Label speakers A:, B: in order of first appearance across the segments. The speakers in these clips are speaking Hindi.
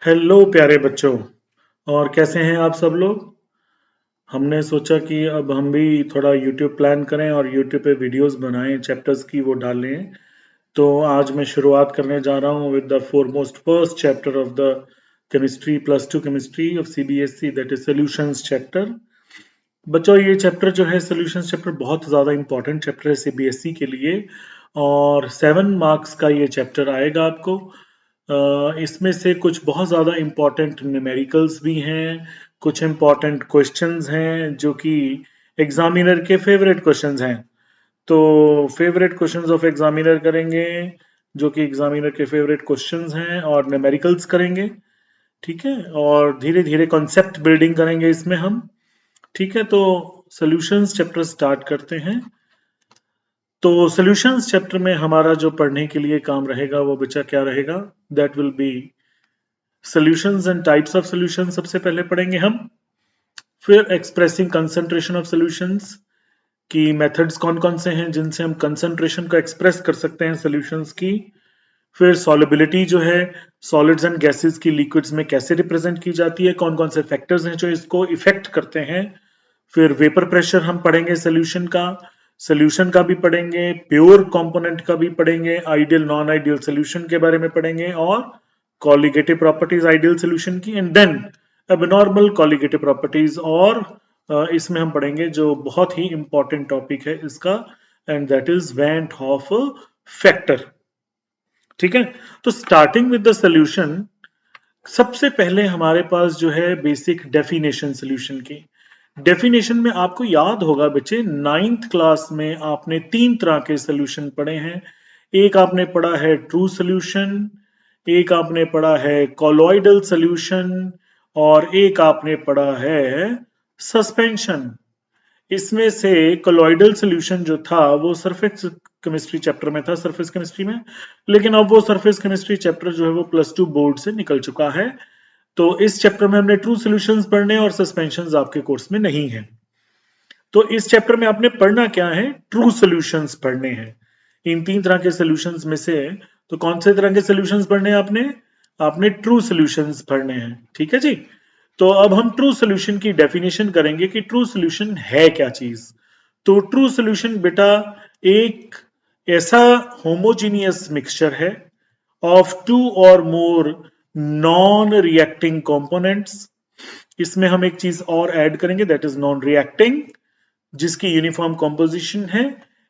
A: हेलो प्यारे बच्चों। और कैसे हैं आप सब लोग। हमने सोचा कि अब हम भी थोड़ा यूट्यूब प्लान करें और यूट्यूब पे वीडियोस बनाएं, चैप्टर्स की वो डालें। तो आज मैं शुरुआत करने जा रहा हूं with the foremost first chapter of the chemistry +2 chemistry of CBSE, that is solutions chapter. बच्चों ये चैप्टर जो है सॉल्यूशंस चैप्टर बहुत ज़्यादा इंपॉर्टेंट चैप्टर है सीबीएसई के लिए। और 7 मार्क्स का ये चैप्टर आएगा आपको। इसमें से कुछ बहुत ज़्यादा इम्पोर्टेंट न्यूमेरिकल्स भी हैं, कुछ इम्पोर्टेंट क्वेश्चंस हैं जो कि एग्जामिनर के फेवरेट क्वेश्चंस हैं। तो फेवरेट क्वेश्चंस ऑफ एग्जामिनर करेंगे, जो कि एग्जामिनर के फेवरेट क्वेश्चंस हैं, और न्यूमेरिकल्स करेंगे। ठीक है, और धीरे धीरे कॉन्सेप्ट बिल्डिंग करेंगे इसमें हम। ठीक है, तो सॉल्यूशंस चैप्टर स्टार्ट करते हैं। तो सॉल्यूशंस चैप्टर में हमारा जो पढ़ने के लिए काम रहेगा वो बच्चा क्या रहेगा, that will B solutions and types of solution सबसे पहले पढ़ेंगे हम। फिर एक्सप्रेसिंग कंसंट्रेशन ऑफ सॉल्यूशंस की मेथड्स कौन कौन से हैं जिनसे हम कंसंट्रेशन को एक्सप्रेस कर सकते हैं सॉल्यूशंस की। फिर सॉलिबिलिटी जो है सॉलिड्स एंड गैसेस की लिक्विड्स में कैसे रिप्रेजेंट की जाती है, कौन कौन से फैक्टर्स हैं जो इसको इफेक्ट करते हैं। फिर वेपर प्रेशर हम पढ़ेंगे सॉल्यूशन का भी पढ़ेंगे, प्योर कंपोनेंट का भी पढ़ेंगे, आइडियल नॉन आइडियल सॉल्यूशन के बारे में पढ़ेंगे, और कॉलिगेटिव प्रॉपर्टीज आइडियल सॉल्यूशन की, and then abnormal colligative properties. और इसमें हम पढ़ेंगे जो बहुत ही इंपॉर्टेंट टॉपिक है इसका, and that is went half factor. ठीक है, तो स्टार्टिंग विद द सॉल्यूशन, सबसे पहले हमारे पास जो है बेसिक डेफिनेशन सॉल्यूशन की। डेफिनेशन में आपको याद होगा बच्चे, 9th क्लास में आपने 3 तरह के सॉल्यूशन पढ़े हैं। एक आपने पढ़ा है ट्रू सॉल्यूशन, एक आपने पढ़ा है कॉलॉइडल सॉल्यूशन, और एक आपने पढ़ा है सस्पेंशन। इसमें से कोलॉइडल सॉल्यूशन जो था वो सरफेस केमिस्ट्री चैप्टर में था, सरफेस केमिस्ट्री में। लेकिन अब वो सरफेस केमिस्ट्री चैप्टर जो है वो +2 बोर्ड से निकल चुका है। तो इस चैप्टर में हमने ट्रू सॉल्यूशंस पढ़ने और सस्पेंशंस आपके कोर्स में नहीं है। तो इस चैप्टर में आपने पढ़ना क्या है, ट्रू सॉल्यूशंस पढ़ने हैं। इन 3 तरह के सॉल्यूशंस में से तो कौन से तरह के सॉल्यूशंस पढ़ने हैं आपने, आपने ट्रू सॉल्यूशंस पढ़ने हैं। ठीक है जी। तो अब हम ट्रू सॉल्यूशन की डेफिनेशन करेंगे कि ट्रू सॉल्यूशन है क्या चीज। तो ट्रू सॉल्यूशन बेटा एक ऐसा होमोजीनियस मिक्सचर है of 2 or more non reacting components. इसमें हम एक चीज और ऐड करेंगे, दैट इज नॉन रिएक्टिंग, जिसकी यूनिफॉर्म कॉम्पोजिशन है,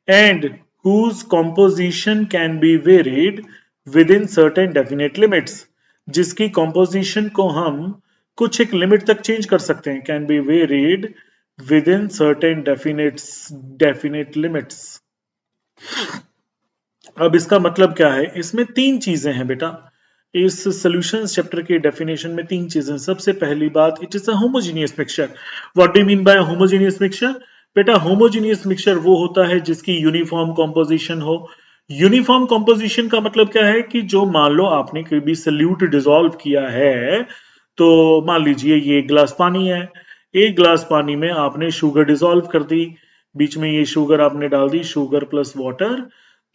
A: and whose composition can be varied within certain definite limits. जिसकी कॉम्पोजिशन को हम कुछ एक लिमिट तक चेंज कर सकते हैं, can be varied within certain definite limits. अब इसका मतलब क्या है, इसमें 3 चीजें हैं बेटा। इस सॉल्यूशंस चैप्टर के डेफिनेशन में 3 चीजें। सबसे पहली बात, it is a homogeneous mixture. What do mean by homogeneous mixture? बेटा होमोजीनियस मिक्सचर वो होता है जिसकी यूनिफॉर्म कॉम्पोजिशन हो। यूनिफॉर्म कॉम्पोजिशन का मतलब क्या है कि जो मान लो आपने कोई भी सल्यूट डिसॉल्व किया है, तो मान लीजिए ये एक गिलास पानी है, एक गिलास पानी में आपने शुगर डिसॉल्व कर दी, बीच में ये शुगर आपने डाल दी, शुगर प्लस वाटर।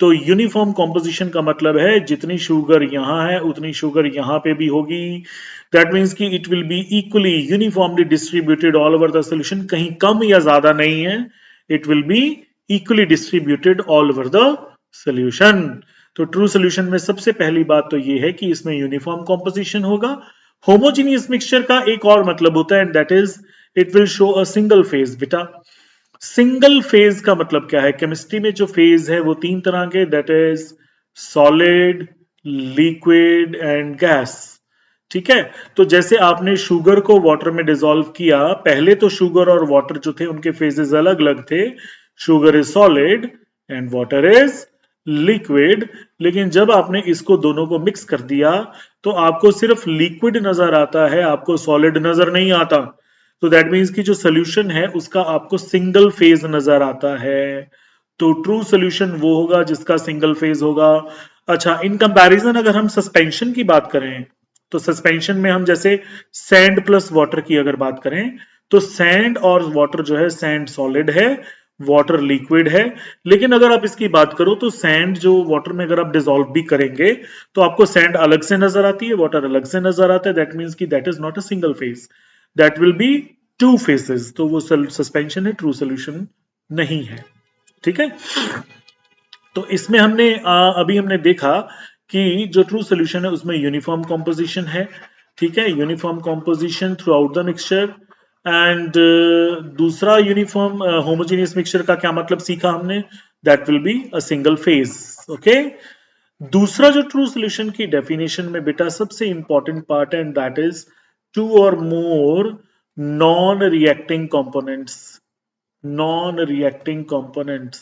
A: तो यूनिफॉर्म कॉम्पोजिशन का मतलब है जितनी शुगर यहां है उतनी शुगर यहां पे भी होगी। दैट मीन्स कि it will be equally uniformly distributed all over the solution, कहीं कम या ज्यादा नहीं है, it will be equally distributed all over the solution. तो ट्रू सॉल्यूशन में सबसे पहली बात तो ये है कि इसमें यूनिफॉर्म कॉम्पोजिशन होगा। होमोजीनियस मिक्सचर का एक और मतलब होता है, that is it will show a single phase. बेटा सिंगल फेज का मतलब क्या है, केमिस्ट्री में जो फेज है वो 3 तरह के, that is solid, liquid and gas. ठीक है, तो जैसे आपने शुगर को वाटर में डिसॉल्व किया, पहले तो शुगर और वाटर जो थे उनके फेजेस अलग अलग थे, sugar is solid and water is liquid. लेकिन जब आपने इसको दोनों को मिक्स कर दिया तो आपको सिर्फ लिक्विड नजर आता है, आपको सॉलिड नजर नहीं आता। तो दैट मीन्स कि जो सोल्यूशन है उसका आपको सिंगल फेज नजर आता है। तो ट्रू सोल्यूशन वो होगा जिसका सिंगल फेज होगा। अच्छा, इन कंपैरिजन अगर हम सस्पेंशन की बात करें, तो सस्पेंशन में हम जैसे सैंड प्लस वाटर की अगर बात करें, तो सैंड और वाटर जो है, सैंड सॉलिड है, वाटर लिक्विड है। लेकिन अगर आप इसकी बात करो तो सैंड जो वाटर में अगर आप डिसॉल्व भी करेंगे तो आपको सैंड अलग से नजर आती है, वाटर अलग से नजर आता है। दैट मीन्स कि that is not a single phase, that will be two phases. तो वो सस्पेंशन है, ट्रू सोल्यूशन नहीं है। ठीक है, तो इसमें हमने अभी हमने देखा कि जो ट्रू सोल्यूशन है उसमें यूनिफॉर्म कॉम्पोजिशन है। ठीक है, uniform composition throughout the mixture. And दूसरा यूनिफॉर्म होमोजेनियस मिक्सचर का क्या मतलब सीखा हमने, that will be a single phase. Okay, दूसरा जो ट्रू सोल्यूशन की डेफिनेशन में बेटा सबसे इंपॉर्टेंट पार्ट है, एंड दैट इज टू और more non reacting components. Non reacting components,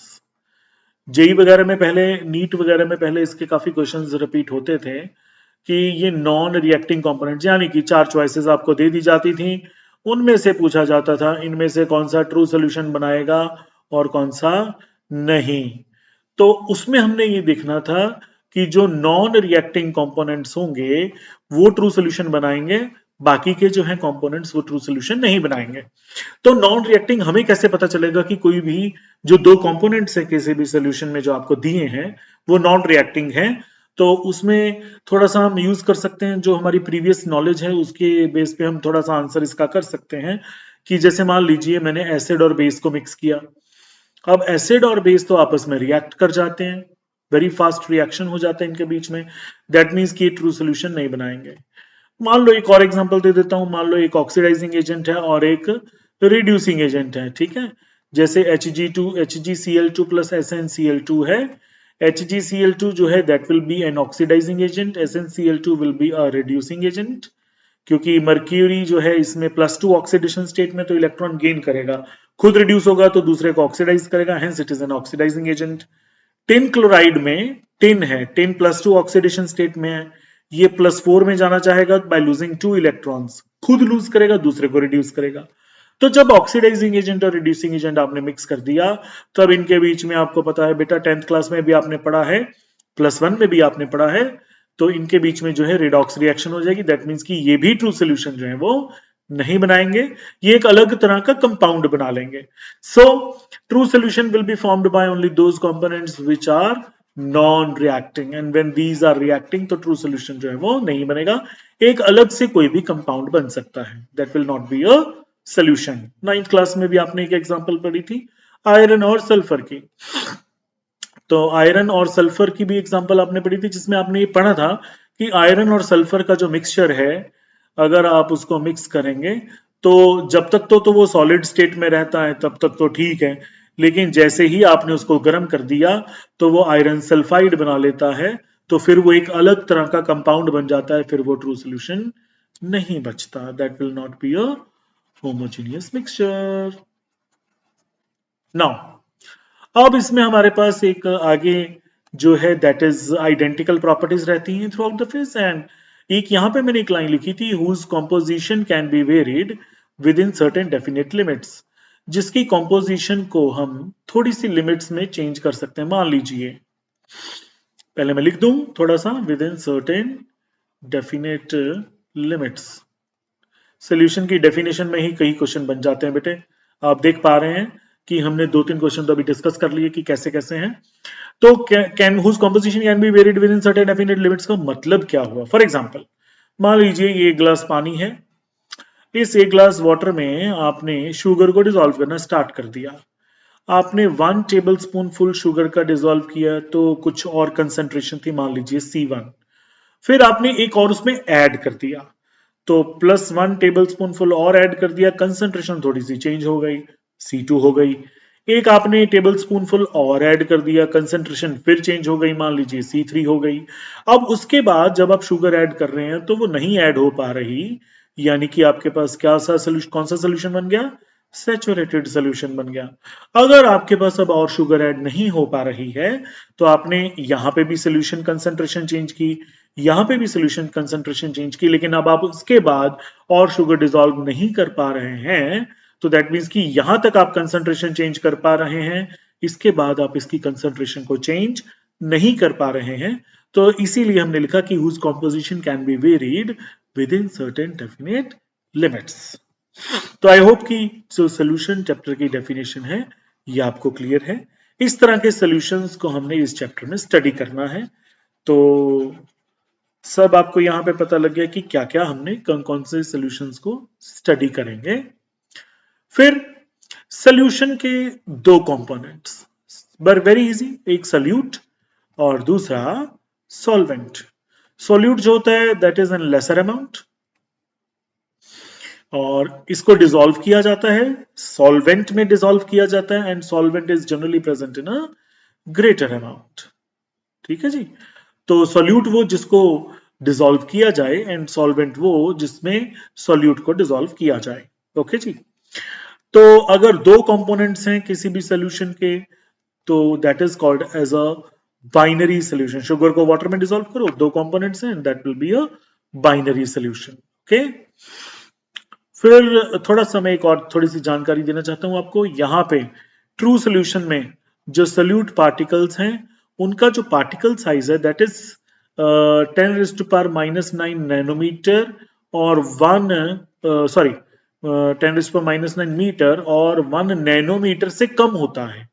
A: JEE वगैरह में पहले, नीट वगैरह में पहले इसके काफी क्वेश्चंस रिपीट होते थे कि ये नॉन रिएक्टिंग कंपोनेंट्स, यानी कि चार चॉइसेस आपको दे दी जाती थी, उनमें से पूछा जाता था इनमें से कौन सा ट्रू सोल्यूशन बनाएगा और कौन सा नहीं। तो उसमें हमने ये देखना था कि जो नॉन रिएक्टिंग कंपोनेंट्स होंगे वो ट्रू सोल्यूशन बनाएंगे, बाकी के जो है कंपोनेंट्स वो ट्रू सोल्यूशन नहीं बनाएंगे। तो नॉन रिएक्टिंग हमें कैसे पता चलेगा कि कोई भी जो दो कंपोनेंट्स है किसी भी सोल्यूशन में जो आपको दिए हैं वो नॉन रिएक्टिंग है? तो उसमें थोड़ा सा हम यूज कर सकते हैं जो हमारी प्रीवियस नॉलेज है, उसके बेस पे हम थोड़ा सा आंसर इसका कर सकते हैं। कि जैसे मान लीजिए मैंने एसिड और बेस को मिक्स किया, अब एसिड और बेस तो आपस में रिएक्ट कर जाते हैं, वेरी फास्ट रिएक्शन हो जाता है इनके बीच में, दैट मीन्स कि ट्रू सोल्यूशन नहीं बनाएंगे। मान लो एक और एग्जांपल दे देता हूं, मान लो एक ऑक्सीडाइजिंग एजेंट है और एक रिड्यूसिंग एजेंट है। ठीक है, जैसे HgCl2 प्लस SnCl2 है। HgCl2 जो है that will be an oxidizing agent, SnCl2 will be a reducing agent. क्योंकि मर्क्यूरी जो है इसमें +2 ऑक्सीडेशन स्टेट में तो इलेक्ट्रॉन गेन करेगा, खुद रिड्यूस होगा तो दूसरे को ऑक्सीडाइज करेगा, hence it is an oxidizing agent. Tin chloride में टिन है, टिन +2 ऑक्सीडेशन स्टेट में है, ये +4 में जाना चाहेगा बाय लूजिंग 2 इलेक्ट्रॉन्स, खुद लूज करेगा दूसरे को रिड्यूस करेगा। तो जब ऑक्सीडाइजिंग एजेंट और रिड्यूसिंग एजेंट आपने मिक्स कर दिया, तब इनके बीच में आपको पता है बेटा 10th क्लास में भी आपने पढ़ा है, +1 में भी आपने पढ़ा है, तो इनके बीच में जो है रिडॉक्स रिएक्शन हो जाएगी। दैट मीन्स कि ये भी ट्रू सोल्यूशन जो है वो नहीं बनाएंगे, ये एक अलग तरह का कंपाउंड बना लेंगे। So true solution will be formed by only those components which are non reacting, and when these are reacting तो ट्रू सोल्यूशन जो है वो नहीं बनेगा, एक अलग से कोई भी कंपाउंड बन सकता है, that will not be a solution. 9th class में भी आपने एक एग्जांपल पढ़ी थी आयरन और सल्फर की, तो आयरन और सल्फर की भी एग्जांपल आपने पढ़ी थी, जिसमें आपने ये पढ़ा था कि आयरन और सल्फर का जो मिक्सचर है, अगर आप उसको मिक्स करेंगे तो जब तक तो वो सॉलिड स्टेट में रहता है तब तक तो ठीक है, लेकिन जैसे ही आपने उसको गर्म कर दिया तो वो आयरन सल्फाइड बना लेता है, तो फिर वो एक अलग तरह का कंपाउंड बन जाता है, फिर वो ट्रू सोल्यूशन नहीं बचता, that will not be a homogeneous mixture. Now अब इसमें हमारे पास एक आगे जो है दैट इज आइडेंटिकल प्रॉपर्टीज रहती हैं throughout the phase. And एक यहां पे मैंने एक लाइन लिखी थी, whose composition can be varied within certain definite limits, जिसकी कॉम्पोजिशन को हम थोड़ी सी लिमिट्स में चेंज कर सकते हैं। मान लीजिए, पहले मैं लिख दूं थोड़ा सा, with in certain definite limits, solution की डेफिनेशन में ही कई क्वेश्चन बन जाते हैं बेटे। आप देख पा रहे हैं कि हमने 2-3 क्वेश्चन तो अभी डिस्कस कर लिए कि कैसे कैसे हैं। तो can whose composition can be varied within certain definite limits का मतलब क्या हुआ? फॉर एग्जांपल, मान लीजिए ये एक गिलास पानी है, इस एक गिलास वाटर में आपने शुगर को डिसॉल्व करना स्टार्ट कर दिया, आपने 1 टेबल स्पून फुल शुगर का डिसॉल्व किया तो कुछ और कंसेंट्रेशन थी, मान लीजिए C1, फिर आपने एक और उसमें ऐड कर दिया तो +1 टेबल स्पून फुल और ऐड कर दिया, कंसेंट्रेशन थोड़ी सी चेंज हो गई, C2 हो गई। एक आपने टेबल स्पून फुल और ऐड कर दिया, कंसेंट्रेशन फिर चेंज हो गई, मान लीजिए C3 हो गई। अब उसके बाद जब आप शुगर ऐड कर रहे हैं तो वो नहीं ऐड हो पा रही, यानी कि आपके पास क्या सा सोल्यूशन, कौन सा सोल्यूशन बन गया? सैचुरेटेड सोल्यूशन बन गया। अगर आपके पास अब और शुगर ऐड नहीं हो पा रही है तो आपने यहां पे भी सोल्यूशन कंसेंट्रेशन चेंज की, यहां पे भी सोल्यूशन कंसेंट्रेशन चेंज की, लेकिन अब आप उसके बाद और शुगर डिसॉल्व नहीं कर पा रहे हैं, तो दैट मीन्स कि यहां तक आप कंसेंट्रेशन चेंज कर पा रहे हैं, इसके बाद आप इसकी कंसेंट्रेशन को चेंज नहीं कर पा रहे हैं। तो इसीलिए हमने लिखा कि whose composition can be varied within certain definite limits. तो आई होप कि जो सोल्यूशन चैप्टर की डेफिनेशन है ये आपको क्लियर है। इस तरह के सॉल्यूशंस को हमने इस चैप्टर में स्टडी करना है। तो सब आपको यहाँ पे पता लग गया कि क्या क्या हमने कौन कौन से सॉल्यूशंस को स्टडी करेंगे। फिर सॉल्यूशन के दो कंपोनेंट्स, बर वेरी इजी, एक सॉल्यूट और दूसरा सॉल्वेंट। सॉल्यूट जो होता है that is an lesser amount और इसको डिसॉल्व किया जाता है, सॉल्वेंट में डिसॉल्व किया जाता है, and solvent is generally present in a greater amount. ठीक है जी। तो सॉल्यूट वो जिसको डिसॉल्व किया जाए एंड सॉल्वेंट वो जिसमें सॉल्यूट को डिसॉल्व किया जाए। ओके जी। तो अगर दो कंपोनेंट्स हैं किसी भी सॉल्यूशन के तो that is called as a binary solution. Sugar को वाटर में डिसॉल्व करो, दो कंपोनेंट्स हैं, that will be a binary solution. Okay. फिर थोड़ा सा मैं एक और थोड़ी सी जानकारी देना चाहता हूं आपको। यहां पे ट्रू सॉल्यूशन में जो सॉल्यूट पार्टिकल्स हैं उनका जो पार्टिकल साइज है दैट इज 10⁻⁻⁹ नैनोमीटर और 10⁻⁹ मीटर और 1 नैनोमीटर से कम होता है।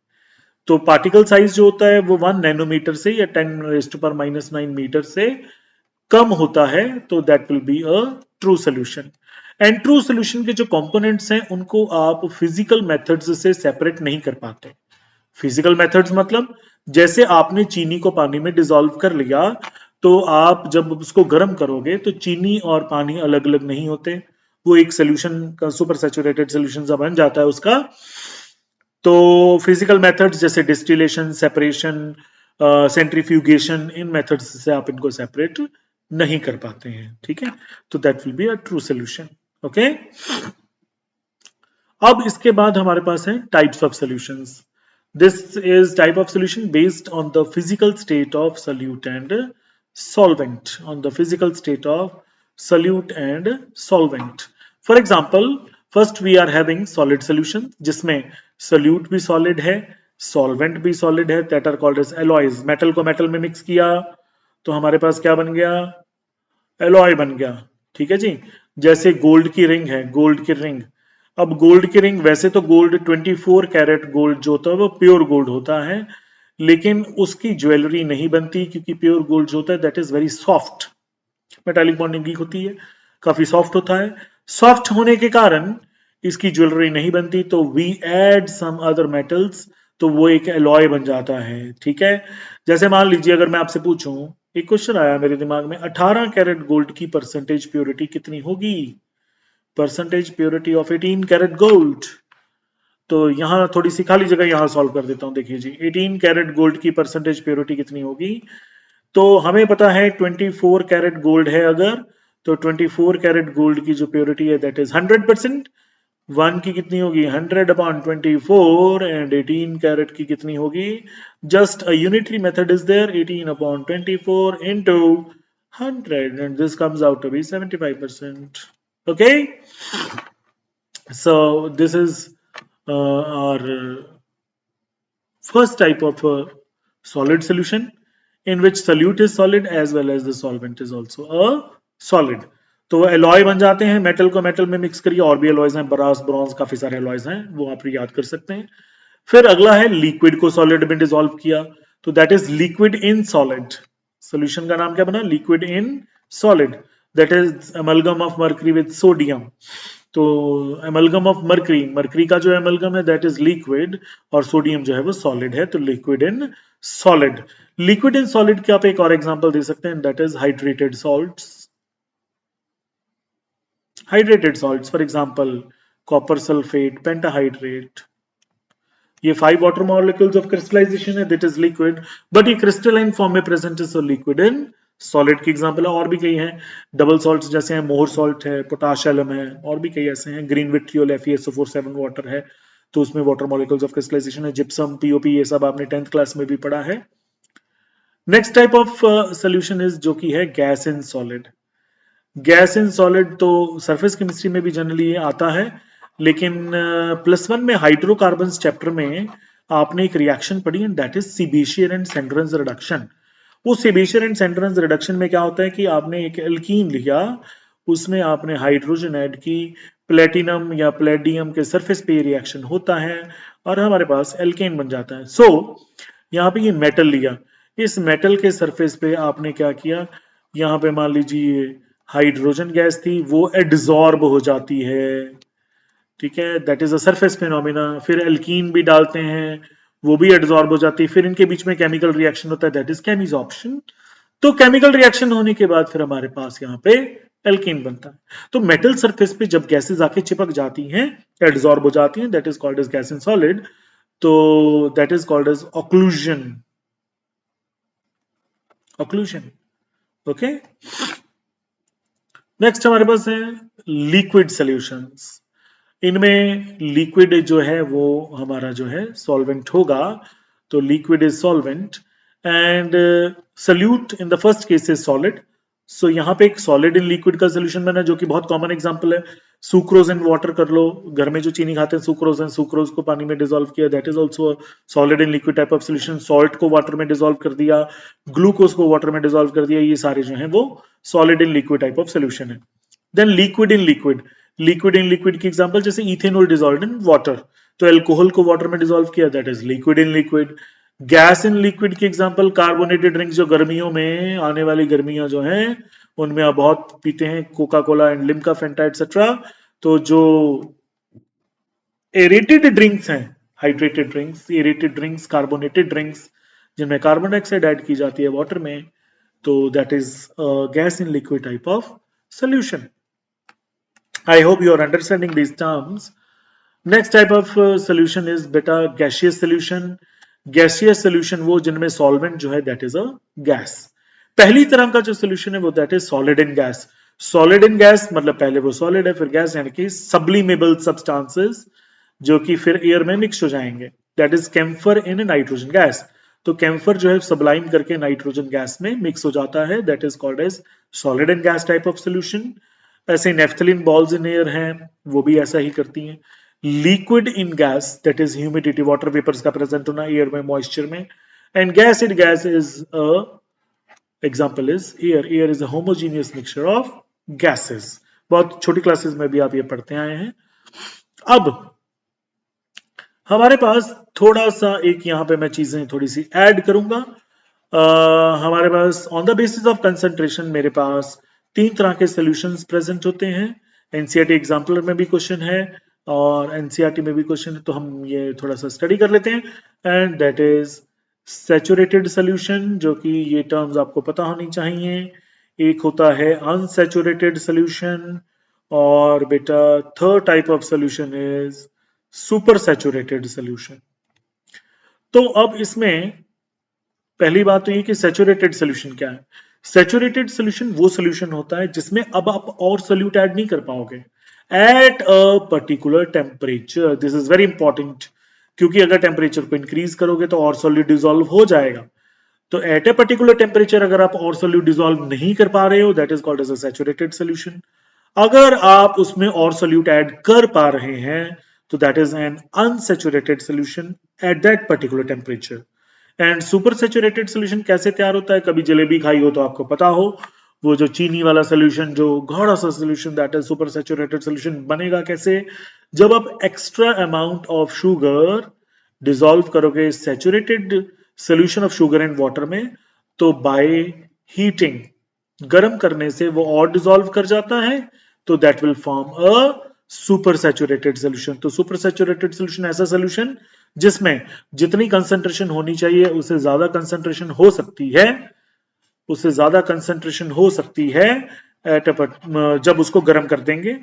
A: तो पार्टिकल साइज जो होता है वो 1 नैनोमीटर से या 10⁻⁹ मीटर से कम होता है, तो that will be a true solution. And true solution के जो कंपोनेंट्स हैं उनको आप फिजिकल मेथड्स से सेपरेट नहीं कर पाते। फिजिकल मेथड्स मतलब जैसे आपने चीनी को पानी में डिसॉल्व कर लिया, तो आप जब उसको गर्म करोगे तो चीनी और पानी अलग अलग नहीं होते, वो एक सोल्यूशन का सुपर सैचुरेटेड सोल्यूशन बन जाता है उसका। तो फिजिकल मेथड्स जैसे डिस्टिलेशन, सेपरेशन, सेंट्रीफ्यूगेशन, इन मेथड्स से आप इनको सेपरेट नहीं कर पाते हैं। ठीक है। तो that will be a true solution. Okay. अब इसके बाद हमारे पास है types of solutions. This is type of solution based on the physical state of solute and solvent, on the physical state of solute and solvent. For example, first we are having solid solution जिसमें solute भी solid है, solvent भी solid है, that are called as alloys. metal को metal में mix किया तो हमारे पास क्या बन गया, एलॉय बन गया। ठीक है जी। जैसे गोल्ड की रिंग है, गोल्ड की रिंग, अब गोल्ड की रिंग, वैसे तो गोल्ड 24 कैरेट गोल्ड जो होता है वो प्योर गोल्ड होता है, लेकिन उसकी ज्वेलरी नहीं बनती क्योंकि प्योर गोल्ड जो होता है that is very soft, metallic bonding weak होती है, काफी सॉफ्ट होता है। सॉफ्ट होने के कारण इसकी ज्वेलरी नहीं बनती, तो we add some other metals, तो वो एक एलॉय बन जाता है। ठीक है। जैसे मान लीजिए अगर मैं आपसे पूछूं, एक क्वेश्चन आया मेरे दिमाग में, 18 कैरेट गोल्ड की परसेंटेज प्योरिटी कितनी होगी? Percentage purity of 18 carat gold. तो यहां थोड़ी सी खाली जगह यहां सॉल्व कर देता हूं। देखिए जी, 18 कैरेट गोल्ड की परसेंटेज प्योरिटी कितनी होगी? तो हमें पता है 24 कैरेट गोल्ड है अगर, तो 24 कैरेट गोल्ड की जो प्योरिटी है दैट इज 100%। 1 की कितनी होगी? 100/24, एंड 18 कैरेट की कितनी होगी? Just a unitary method is there, 18/24 into 100, and this comes out to be 75%. Okay, so this is our first type of solid solution in which solute is solid as well as the solvent is also a solid. तो वो एलॉय बन जाते हैं, मेटल को मेटल में मिक्स करिए, और भी एलॉयज हैं, ब्रास, ब्रॉन्ज, काफी सारे एलॉयज हैं, वो आप याद कर सकते हैं। फिर अगला है लिक्विड को सॉलिड में डिसॉल्व किया, तो that is liquid in solid. Solution का नाम क्या बना? Liquid in solid, that is amalgam of mercury with sodium. तो एमलगम ऑफ मर्करी, मर्करी का जो एमलगम है दैट इज लिक्विड, और सोडियम जो है वो सॉलिड है, तो liquid in solid. Liquid in solid के आप एक और एग्जांपल दे सकते हैं, that is hydrated salts. Hydrated salts for example copper sulphate, pentahydrate, ये 5 वाटर मॉलिक्यूल्स ऑफ क्रिस्टलाइजेशन है, दैट इज लिक्विड, बट ये क्रिस्टलाइन फॉर्म में प्रेजेंट है, सो लिक्विड इन सॉलिड की एग्जांपल है। और भी कई हैं, डबल सॉल्ट्स जैसे हैं, मोहर सॉल्ट है, पोटाश एलम है, और भी कई ऐसे हैं, ग्रीन विट्रियोल FeSO4 वाटर है, तो उसमें वाटर मॉलिक्यूल्स ऑफ क्रिस्टलाइजेशन है, जिप्सम, पीओपी, ये सब आपने 10th क्लास में भी पढ़ा है। Next type of solution is जो कि है gas in solid. Gas in solid तो सरफेस केमिस्ट्री में भी जनरली ये आता है, लेकिन +1 में हाइड्रोकार्बन चैप्टर में आपने एक रिएक्शन पढ़ी है, दैट इज सेबेशियर एंड सेंड्रेंस रिडक्शन। वो सेबेशियर एंड सेंड्रेंस रिडक्शन में क्या होता है कि आपने एक एल्कीन लिया, उसमें आपने हाइड्रोजन ऐड की, प्लेटिनम या प्लेडियम के सरफेस पे रिएक्शन होता है, और हमारे पास एल्केन बन जाता है। सो यहाँ पे ये मेटल लिया, इस मेटल के सरफेस पे आपने क्या किया, यहाँ पे मान लीजिए हाइड्रोजन गैस थी, वो एड्सॉर्ब हो जाती है, ठीक है, that is a surface phenomena. फिर एल्कीन भी डालते हैं, वो भी एड्सॉर्ब हो जाती है, फिर इनके बीच में केमिकल रिएक्शन होता है, दैट इज केमिसॉर्प्शन। तो केमिकल रिएक्शन होने के बाद फिर हमारे पास यहाँ पे एल्कीन बनता है। तो मेटल सरफेस पे जब गैसेस आके चिपक जाती हैं, एड्सॉर्ब हो जाती हैं, that is called as gas in solid. तो that is called as occlusion, occlusion, okay. Next हमारे पास है लिक्विड सॉल्यूशंस। इनमें लिक्विड जो है वो हमारा जो है सॉल्वेंट होगा, तो liquid is solvent and solute in the first case is solid. So यहाँ पे एक सॉलिड इन लिक्विड का सोल्यूशन बना, जो कि बहुत कॉमन एग्जांपल है, सुक्रोज इन वाटर कर लो, घर में जो चीनी खाते हैं सुक्रोज एंड सुक्रोज को पानी में डिसॉल्व किया, that is also solid in liquid type of solution. Salt को वाटर में डिसॉल्व कर दिया, ग्लूकोज को वाटर में डिसॉल्व कर दिया, ये सारे जो है वो solid in liquid type of solution है। Then liquid in liquid, liquid in liquid की एग्जांपल जैसे इथेनॉल डिसॉल्व्ड इन वाटर, तो अल्कोहल को वाटर में डिसॉल्व किया, that is liquid in liquid. Gas in liquid की एग्जांपल कार्बोनेटेड ड्रिंक्स, जो गर्मियों में आने वाली गर्मियां जो हैं उनमें आप बहुत पीते हैं, Coca Cola and Limca, Fanta etcetera. तो जो एरेटेड ड्रिंक्स हैं, hydrated drinks, aerated drinks, carbonated drinks जिनमें कार्बन डाइऑक्साइड ऐड की जाती है वाटर में, तो that is gas in liquid type of solution. I hope you are understanding these terms. Next type of solution is beta gaseous solution. Gaseous solution वो जिनमें solvent जो है that is a gas. पहली तरह का जो solution है वो that is solid in gas. Solid in gas मतलब पहले वो solid है फिर gas, यानी कि sublimable substances जो कि फिर air में mix हो जाएंगे, that is camphor in nitrogen gas. तो कैम्फर जो है सब्लाइम करके नाइट्रोजन गैस में मिक्स हो जाता है, that is called as solid in gas type of solution. ऐसे नेफ्थलीन बॉल्स इन एयर हैं, वो भी ऐसा ही करती हैं। Liquid in gas that is humidity, water vapours का प्रेजेंट होना एयर में, मॉइस्चर में। And gas in gas is example is air, air is a homogeneous mixture of gases. बहुत छोटी क्लासेस में भी आप ये पढ़ते आए हैं। अब हमारे पास थोड़ा सा एक यहाँ पे मैं चीजें थोड़ी सी ऐड करूंगा। हमारे pass on the basis of concentration मेरे पास तीन तरह के सॉल्यूशंस प्रेजेंट होते हैं। एनसीईआरटी एग्जाम्पलर में भी क्वेश्चन है और एनसीईआरटी में भी क्वेश्चन है, तो हम ये थोड़ा सा स्टडी कर लेते हैं। And that is saturated solution, जो कि ये टर्म्स आपको पता होनी चाहिए। एक होता है अनसैचुरेटेड सॉल्यूशन, और बेटा third type of solution is super saturated solution. तो अब इसमें पहली बात तो ये कि सैचुरेटेड सॉल्यूशन क्या है। सैचुरेटेड सॉल्यूशन वो सॉल्यूशन होता है जिसमें अब आप और सॉल्यूट ऐड नहीं कर पाओगे at a particular temperature. This is very important, क्योंकि अगर टेम्परेचर को इंक्रीज करोगे तो और सॉल्यूट डिसॉल्व हो जाएगा। तो एट ए पर्टिकुलर टेम्परेचर अगर आप और सॉल्यूट डिसॉल्व नहीं कर पा रहे हो, that is called as a saturated solution. अगर आप उसमें और सॉल्यूट ऐड कर पा रहे हैं तो that is an unsaturated solution at that particular temperature. And super saturated solution कैसे तैयार होता है, कभी जलेबी खाई हो तो आपको पता हो, वो जो चीनी वाला सॉल्यूशन, जो गाढ़ा सा solution, that is super saturated solution. बनेगा कैसे, जब आप extra amount of sugar dissolve करोगे saturated solution of sugar and water में, तो बाय हीटिंग, गर्म करने से वो और डिसॉल्व कर जाता है, तो that will form a super saturated solution. तो सुपर सैचुरेटेड सॉल्यूशन ऐसा सॉल्यूशन जिसमें जितनी कंसंट्रेशन होनी चाहिए उससे ज्यादा कंसंट्रेशन हो सकती है, उससे ज्यादा कंसंट्रेशन हो सकती है जब उसको गर्म कर देंगे,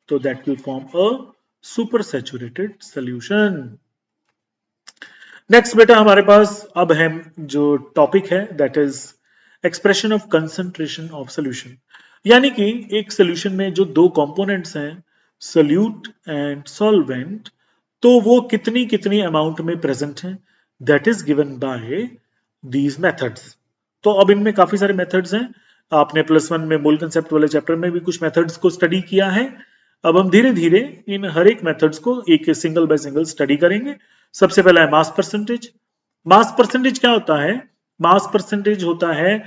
A: तो that will form a super saturated solution. Next बेटा हमारे पास अब है जो टॉपिक है, that is expression of concentration of solution. यानी कि एक सॉल्यूशन में जो दो कंपोनेंट्स हैं, सोल्यूट एंड सॉल्वेंट, तो वो कितनी कितनी अमाउंट में प्रेजेंट है, that is given by these methods. तो अब इनमें काफी सारे मेथड्स हैं, आपने +1 में मोल कंसेप्ट वाले चैप्टर में भी कुछ मेथड्स को स्टडी किया है। अब हम धीरे धीरे इन हर एक मेथड्स को एक सिंगल बाय सिंगल स्टडी करेंगे। सबसे पहला है मास परसेंटेज। मास परसेंटेज क्या होता है, मास परसेंटेज होता है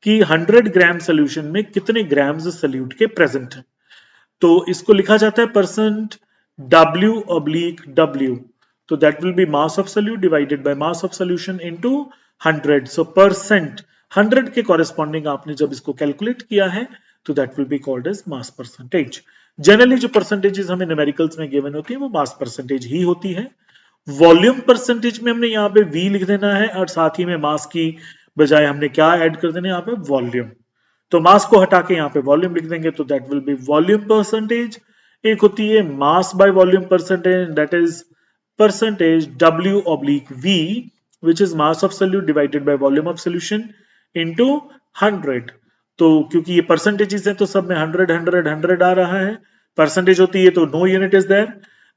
A: कि 100 ग्राम सोल्यूशन में कितने ग्राम्स सोल्यूट के प्रेजेंट हैं। तो इसको लिखा जाता है परसेंट W/W। तो that will B mass of solute divided by mass of solution into 100. So percent 100 के कॉरेस्पॉन्डिंग आपने जब इसको कैलकुलेट किया है तो that will be called as mass percentage. Generally जो परसेंटेजेस हमें न्यूमेरिकल्स में गिवन होती है वो मास परसेंटेज ही होती है. वॉल्यूम परसेंटेज में हमने यहाँ पे V लिख देना है और साथ ही में मास की बजाय हमने क्या ऐड कर देना है यहाँ पे वॉल्यूम. तो मास को हटा के यहाँ पे वॉल्यूम लिख देंगे तो that will B volume percentage. एक होती है mass by volume percentage, that is percentage W/V which is mass of solute divided by volume of solution into 100. तो क्योंकि ये परसेंटेजेस है तो सब में 100 100 100 आ रहा है. परसेंटेज होती है तो no unit is there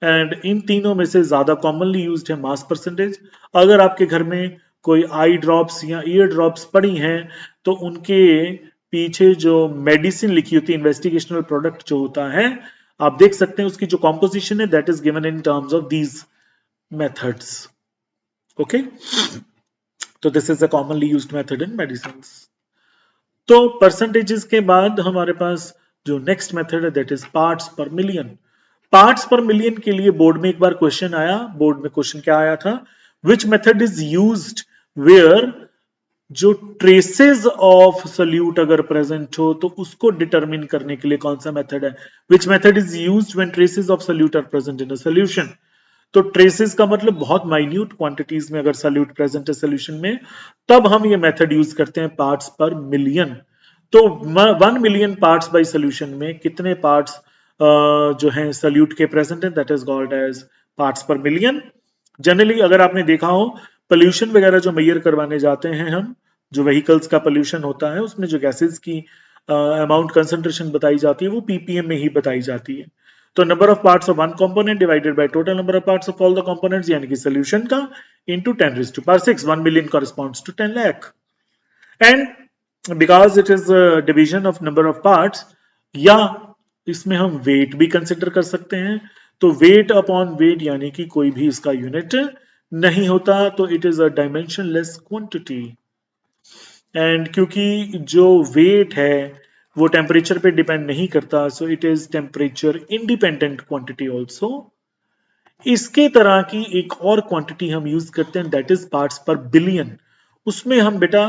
A: and इन तीनों में से ज्यादा कॉमनली यूज्ड है मास परसेंटेज. अगर आपके घर में कोई आई ड्रॉप्स या ईयर ड्रॉप्स पड़ी हैं तो उनके पीछे जो मेडिसिन लिखी होती है, इन्वेस्टिगेशनल प्रोडक्ट जो होता है, आप देख सकते हैं उसकी जो कॉम्पोजिशन है that is given in terms of these methods. Okay, तो this is a commonly used method in medicine. तो परसेंटेजेस के बाद हमारे पास जो नेक्स्ट मेथड है that is parts per million. Parts per million के लिए बोर्ड में एक बार क्वेश्चन आया. बोर्ड में क्वेश्चन क्या आया था, which method is used where जो ट्रेसेस ऑफ सोल्यूट अगर प्रेजेंट हो तो उसको डिटरमिन करने के लिए कौन सा मेथड है. Which method is used when traces of solute are present in a solution. तो ट्रेसेस का मतलब बहुत माइन्यूट क्वांटिटीज में अगर सोल्यूट प्रेजेंट है सोल्यूशन में तब हम ये मेथड यूज करते हैं पार्ट्स पर मिलियन. तो 1 मिलियन पार्ट्स बाय सोल्यूशन में कितने पार्ट्स जो हैं सोल्यूट के प्रेजेंट है that is called as parts per million. Generally अगर आपने देखा हो पोल्यूशन वगैरह जो मेजर करवाने जाते हैं हम, जो व्हीकल्स का पोल्यूशन होता है उसमें जो गैसेस की अमाउंट कंसंट्रेशन बताई जाती है वो ppm में ही बताई जाती है. तो number of parts of one component divided by total number of parts of all the components यानी कि सॉल्यूशन का into 10⁻⁶. 1 million corresponds to 10 lakh. And because it is division of number of parts, या इसमें हम वेट भी कंसिडर कर सकते हैं. तो वेट अपॉन वेट यानी कि कोई भी इसका यूनिट नहीं होता, तो it is a dimensionless quantity. And क्योंकि जो वेट है वो टेम्परेचर पे डिपेंड नहीं करता, so it is temperature independent quantity also. इसके तरह की एक और क्वांटिटी हम यूज करते हैं दैट इज पार्ट्स पर बिलियन. उसमें हम बेटा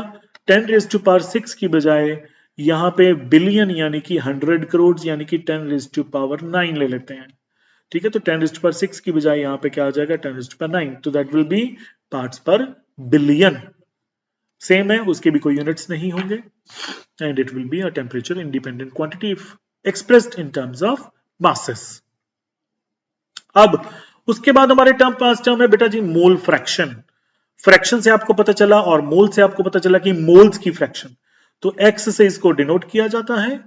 A: 10⁻⁶ की बजाय यहाँ पे बिलियन यानी कि 100 करोड़ यानी कि 10⁻⁹ ले लेते हैं. ठीक है, तो 10⁻⁶ की बजाय यहाँ पे क्या आ जाएगा 10⁻⁹. तो दैट विल बी पार्ट्स पर बिलियन. सेम है, उसके भी कोई यूनिट्स नहीं होंगे and it will be a temperature independent quantity expressed in terms of masses. अब उसके बाद हमारे पास टर्म है बेटा जी मोल फ्रैक्शन. फ्रैक्शन से आपको पता चला और मोल से आपको पता चला कि मोल्स की फ्रैक्शन. तो x से इसको डिनोट किया जाता है,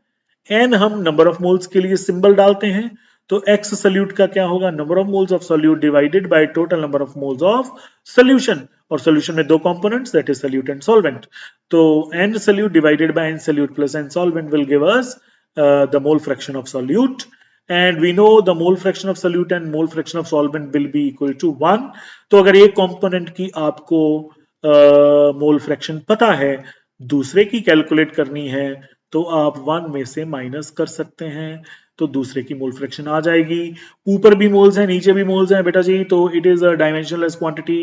A: n हम नंबर ऑफ मोल्स के लिए सिंबल डालते हैं. तो x सोल्यूट का क्या होगा, number of moles of solute divided by total number of moles of solution. और सोल्यूशन में दो components that is solute and solvent. तो n solute divided bye n solute plus n solvent will give us the mole fraction of solute. And we know the mole fraction of solute and mole fraction of solvent will be equal to 1. तो अगर एक कंपोनेंट की आपको मोल फ्रैक्शन पता है, दूसरे की कैलकुलेट करनी है, तो आप 1 में से माइनस कर सकते हैं, तो दूसरे की मोल फ्रैक्शन आ जाएगी. ऊपर भी मोल्स हैं नीचे भी मोल्स हैं बेटा जी, तो it is a dimensionless quantity.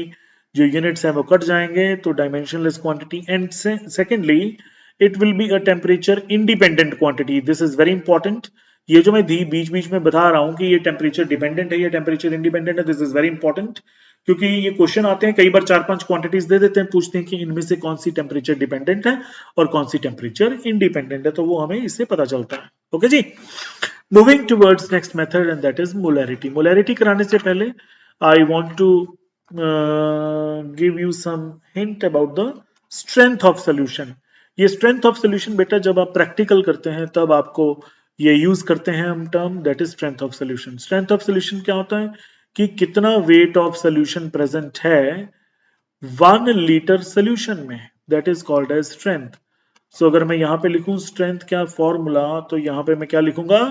A: जो यूनिट्स हैं वो कट जाएंगे, तो dimensionless quantity. And secondly it will be a temperature independent quantity. This is very important. ये जो मैं बीच बीच में बता रहा हूं कि ये टेम्परेचर डिपेंडेंट है या टेम्परेचर इंडिपेंडेंट है, दिस इज वेरी इंपॉर्टेंट. क्योंकि ये क्वेश्चन आते हैं कई बार 4-5 क्वांटिटीज दे देते हैं, पूछते हैं कि इनमें से कौन सी टेम्परेचर डिपेंडेंट है और कौन सी टेम्परेचर इंडिपेंडेंट है, तो वो हमें इससे पता चलता है. ओके जी, moving towards next method and that is molarity. Molarity कराने से पहले I want to give you some hint about the strength of solution. ये स्ट्रेंथ ऑफ सोल्यूशन बेटा जब आप प्रैक्टिकल करते हैं तब आपको ये यूज करते हैं हम term that is strength of solution. Strength of solution क्या होता है कि कितना वेट ऑफ सोल्यूशन प्रेजेंट है 1 लीटर सोल्यूशन में, that is called as strength. So अगर मैं यहां पे लिखूं स्ट्रेंथ क्या फॉर्मूला, तो यहां पे मैं क्या लिखूंगा,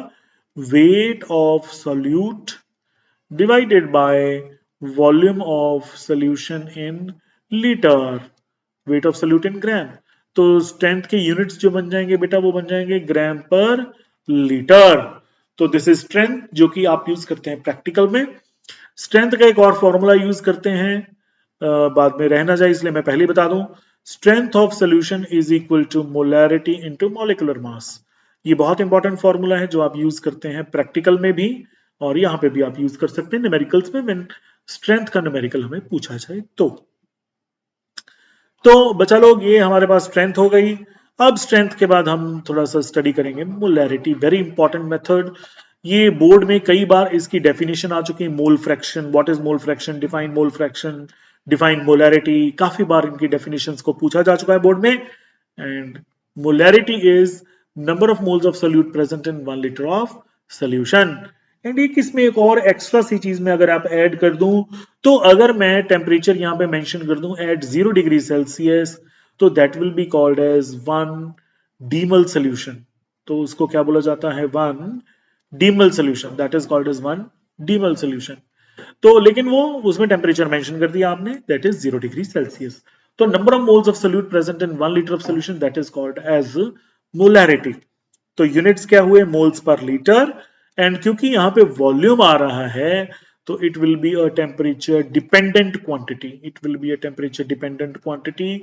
A: weight of solute divided by volume of solution in litre, weight of solute in gram. तो स्ट्रेंथ के यूनिट्स जो बन जाएंगे बेटा वो बन जाएंगे ग्राम पर लीटर. तो दिस इज स्ट्रेंथ जो कि आप यूज करते हैं प्रैक्टिकल में. स्ट्रेंथ का एक और फॉर्मूला यूज करते हैं, बाद में रहना जाए इसलिए मैं पहले ही बता दूं। Strength of solution is equal to molarity into molecular mass. ये बहुत इंपॉर्टेंट फॉर्मूला है जो आप यूज करते हैं प्रैक्टिकल में भी, और यहाँ पे भी आप यूज कर सकते हैं न्यूमेरिकल्स में, व्हेन स्ट्रेंथ का न्यूमेरिकल हमें पूछा जाए तो बचा लोग, ये हमारे पास स्ट्रेंथ हो गई। अब स्ट्रेंथ के बाद हम थोड़ा सा स्टडी करेंगे मोलैरिटी, वेरी इंपॉर्टेंट मेथड। ये बोर्ड में कई बार इसकी डेफिनेशन आ चुकी है, mole fraction, what is mole fraction, define mole fraction, define molarity, काफी बार इनकी डेफिनेशंस को पूछा जा चुका है बोर्ड में। And molarity is number of moles of solute present in 1 litre of solution. And एक इसमें एक और एक्स्ट्रा सी चीज में अगर आप ऐड कर दूं, तो अगर मैं टेम्परेचर यहां पे मेंशन कर दूं एट 0 डिग्री सेल्सियस, तो that will be called as 1 demal solution. तो उसको क्या बोला जाता है, 1 demal solution, that is called as 1 demal solution. तो लेकिन वो उसमें टेम्परेचर मेंशन कर दिया आपने, दैट इज 0 डिग्री सेल्सियस। तो number of moles of solute present in 1 litre of solution, that is called as molarity. तो यूनिट्स क्या हुए, मोल्स पर लीटर। एंड क्योंकि यहाँ पे वॉल्यूम आ रहा है, तो it will be a temperature dependent quantity, it will be a temperature dependent quantity,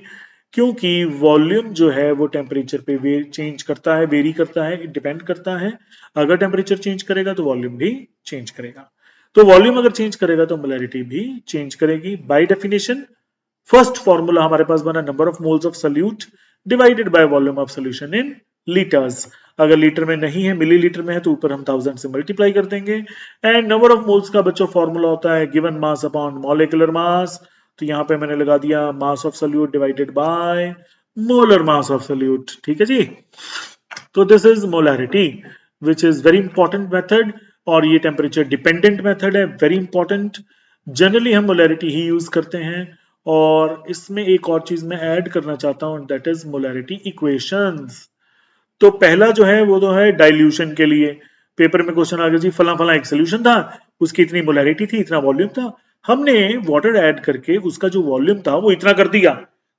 A: क्योंकि वॉल्यूम जो है वो टेम्परेचर पे चेंज करता है, वेरी करता है, डिपेंड करता है। अगर टेम्परेचर चेंज करेगा तो वॉल्यूम भी चेंज करेगा। तो वॉल्यूम अगर चेंज करेगा तो मोलैरिटी भी चेंज करेगी। बाय डेफिनेशन फर्स्ट फॉर्मूला हमारे पास बना, number of moles of solute divided by volume of solution in litres. अगर लीटर में नहीं है, मिलीलीटर में है, तो ऊपर हम 1000 से मल्टीप्लाई कर देंगे। एंड नंबर ऑफ मोल्स का बच्चों फॉर्मूला होता है given mass upon molecular mass. तो यहां पे मैंने लगा दिया mass of solute divided by molar mass of solute. ठीक है जी। तो this is molarity, which is very important method, और ये टेम्परेचर डिपेंडेंट मेथड है, वेरी इंपॉर्टेंट। जनरली हम मोलैरिटी ही यूज करते हैं। और इसमें एक और चीज मैं ऐड करना चाहता हूं, दैट इज मोलैरिटी इक्वेशंस। तो पहला जो है वो तो है डाइल्यूशन के लिए। पेपर में क्वेश्चन आ गया जी, फला फला एक सोल्यूशन था, उसकी इतनी मोलैरिटी थी, इतना वॉल्यूम था, हमने वाटर ऐड करके उसका जो वॉल्यूम था वो इतना कर दिया,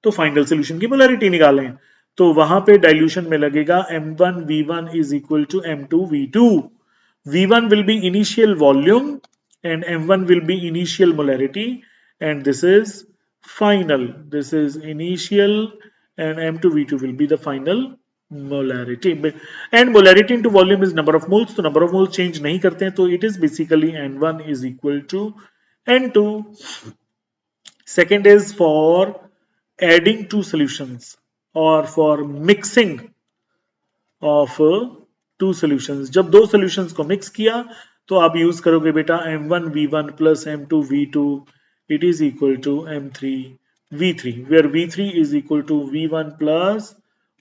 A: तो फाइनल सोल्यूशन की मोलैरिटी निकालें। तो वहां पे डाइल्यूशन में लगेगा m1v1 is equal to m2v2। v1 will be initial volume and m1 will be initial molarity, and this is final, this is initial, and m2v2 will be the final molarity। and molarity into volume is number of moles, तो number of moles change नहीं करते हैं, तो it is basically n1 is equal to n2। second is for adding two solutions or for mixing of two solutions। जब दो solutions को mix किया तो आप यूज करोगे बेटा m1v1 plus m2v2, it is equal to m3v3, where v3 is equal to v1 plus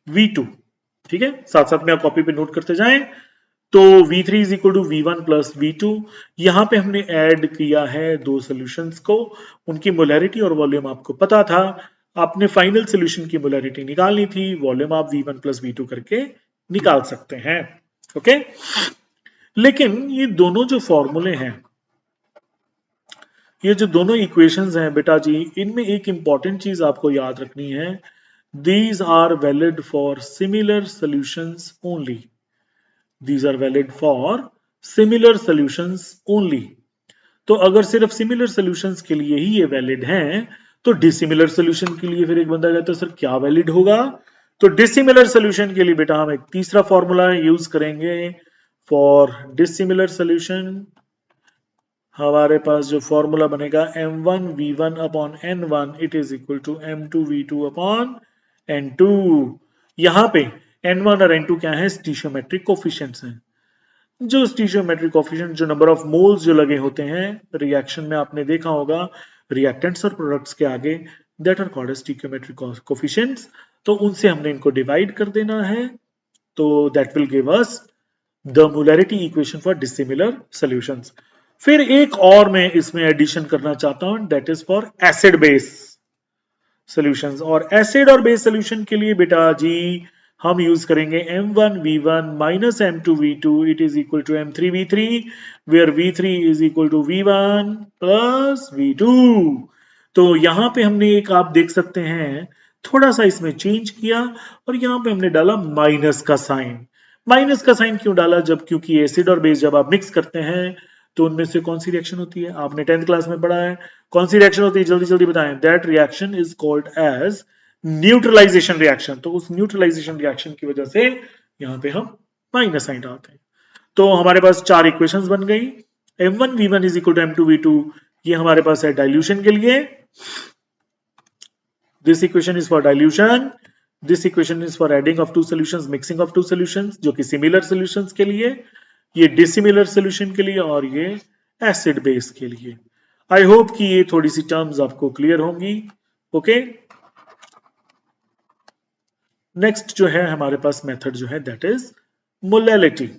A: v2। ठीक है, साथ साथ में आप कॉपी पे नोट करते जाएं। तो v3 is equal to v1 plus v2, यहां पे हमने ऐड किया है दो सॉल्यूशंस को, उनकी मोलैरिटी और वॉल्यूम आपको पता था, आपने फाइनल सॉल्यूशन की मोलैरिटी निकालनी थी, वॉल्यूम आप v1 plus v2 करके निकाल सकते हैं। ओके, लेकिन ये दोनों जो फॉर्मूले हैं, ये जो दोनों इक्वेशंस हैं बेटा जी, इनमें एक इंपॉर्टेंट चीज आपको याद रखनी है, these are valid for similar solutions only, these are valid for similar solutions only। तो अगर सिर्फ सिमिलर सॉल्यूशंस के लिए ही ये वैलिड हैं, तो डिसिमिलर सॉल्यूशन के लिए फिर एक बंदा कहता है सर क्या वैलिड होगा, तो डिसिमिलर सॉल्यूशन के लिए बेटा हम एक तीसरा फॉर्मूला यूज करेंगे। फॉर डिसिमिलर सॉल्यूशन हमारे पास जो फॉर्मूला बनेगा m1v1 upon n1 it is equal to m2v2 upon n2। यहां पे n1 और n2 क्या है, स्टीशियोमेट्रिक कोफिशिएंट्स हैं। जो स्टीशियोमेट्रिक कोफिशिएंट, जो नंबर ऑफ मोल्स जो लगे होते हैं रिएक्शन में, आपने देखा होगा रिएक्टेंट्स और प्रोडक्ट्स के आगे, दैट आर कॉल्ड स्टीशियोमेट्रिक कोफिशिएंट्स। तो उनसे हमने इनको डिवाइड कर देना है, तो that will give us the molarity equation for dissimilar solutions. फिर एक और मैं इसमें एडिशन करना चाहता हूं, that is for acid base solutions. और एसिड और बेस सॉल्यूशन के लिए बेटा जी हम यूज करेंगे m1v1 minus m2v2 it is equal to m3v3, where v3 is equal to v1 plus v2। तो यहां पे हमने एक, आप देख सकते हैं, थोड़ा सा इसमें चेंज किया, और यहां पे हमने डाला माइनस का साइन। माइनस का साइन क्यों डाला, जब क्योंकि एसिड और बेस जब आप मिक्स करते हैं तो उनमें से कौन सी रिएक्शन होती है? आपने 10th क्लास में पढ़ा है, कौन सी रिएक्शन होती है? जल्दी जल्दी बताएं। That reaction is called as neutralization reaction. तो उस न्यूट्रलाइजेशन रिएक्शन की वजह से यहां पे हम माइनस साइन डालते हैं। तो हमारे पास 4 इक्वेशंस बन गई। m1v1 is equal to m2v2, ये हमारे पास है डाइल्यूशन के लिए। This equation is for dilution, this equation is for adding of two solutions, mixing of two solutions, जो कि सिमिलर सॉल्यूशंस के लिए, ये डिसिमिलर सॉल्यूशन के लिए, और ये एसिड बेस के लिए। आई होप कि ये थोड़ी सी टर्म्स आपको क्लियर होंगी। ओके, नेक्स्ट जो है हमारे पास मेथड जो है दैट इज मोलैलिटी।